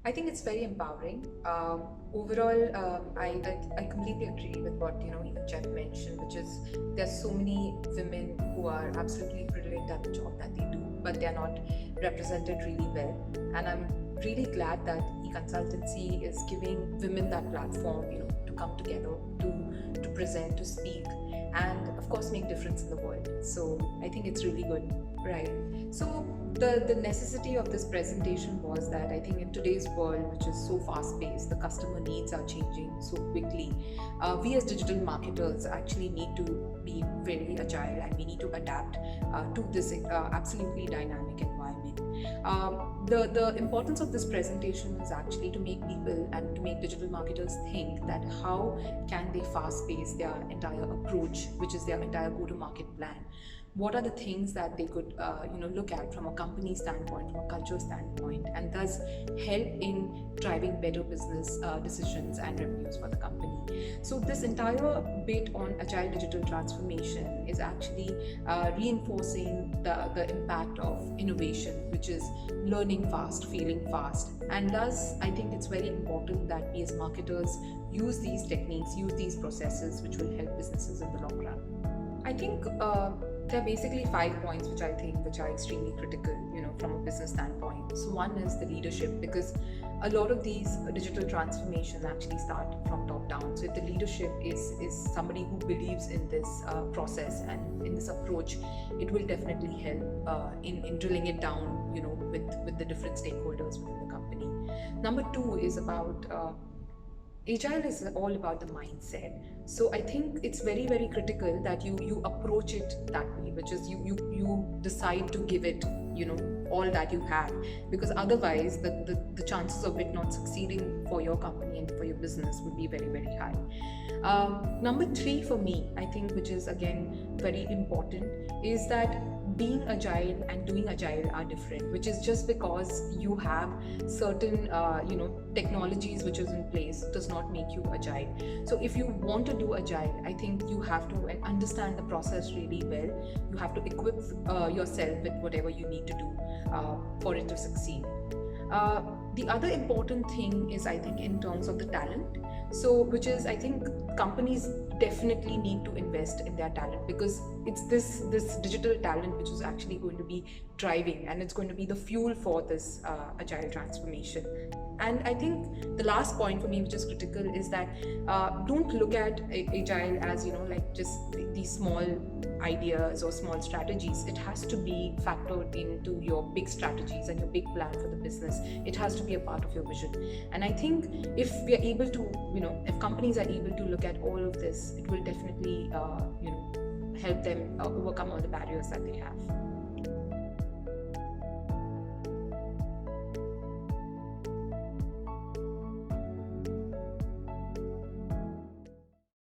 I think it's very empowering. Overall, I completely agree with what even Jeff mentioned, which is there's so many women who are absolutely brilliant at the job that they do, but they are not represented really well. And I'm really glad that e-consultancy is giving women that platform, to come together, to present, to speak, and of course make difference in the world. So I think it's really good, right? So the necessity of this presentation was that I think in today's world, which is so fast paced, the customer needs are changing so quickly. We as digital marketers actually need to be very agile, and we need to adapt to this absolutely dynamic environment. The importance of this presentation is actually to make people and to make digital marketers think that how can they fast pace their entire approach, which is their entire go to market plan. What are the things that they could look at from a company standpoint, from a culture standpoint, and thus help in driving better business decisions and revenues for the company. So this entire bit on agile digital transformation is actually reinforcing the impact of innovation, which is learning fast, failing fast. And thus I think it's very important that we as marketers use these techniques, use these processes, which will help businesses in the long run. I think there are basically 5 points which are extremely critical, from a business standpoint. So one is the leadership, because a lot of these digital transformations actually start from top down. So if the leadership is somebody who believes in this process and in this approach, it will definitely help in drilling it down, with the different stakeholders within the company. Number 2 is about Agile is all about the mindset. So I think it's very, very critical that you approach it that way, which is you decide to give it, all that you have, because otherwise the chances of it not succeeding for your company and for your business would be very, very high. Number 3 for me, I think, which is again very important, is that being agile and doing agile are different, which is just because you have certain technologies which is in place does not make you agile. So if you want to do agile, I think you have to understand the process really well. You have to equip yourself with whatever you need to do for it to succeed. The other important thing is, I think, in terms of the talent. So which is, I think, companies definitely need to invest in their talent, because it's this digital talent which is actually going to be driving, and it's going to be the fuel for this agile transformation. And I think the last point for me, which is critical, is that don't look at agile as like just these small ideas or small strategies. It has to be factored into your big strategies and your big plan for the business. It has to be a part of your vision. And I think if we are able to, if companies are able to look at all of this, it will definitely help them overcome all the barriers that they have.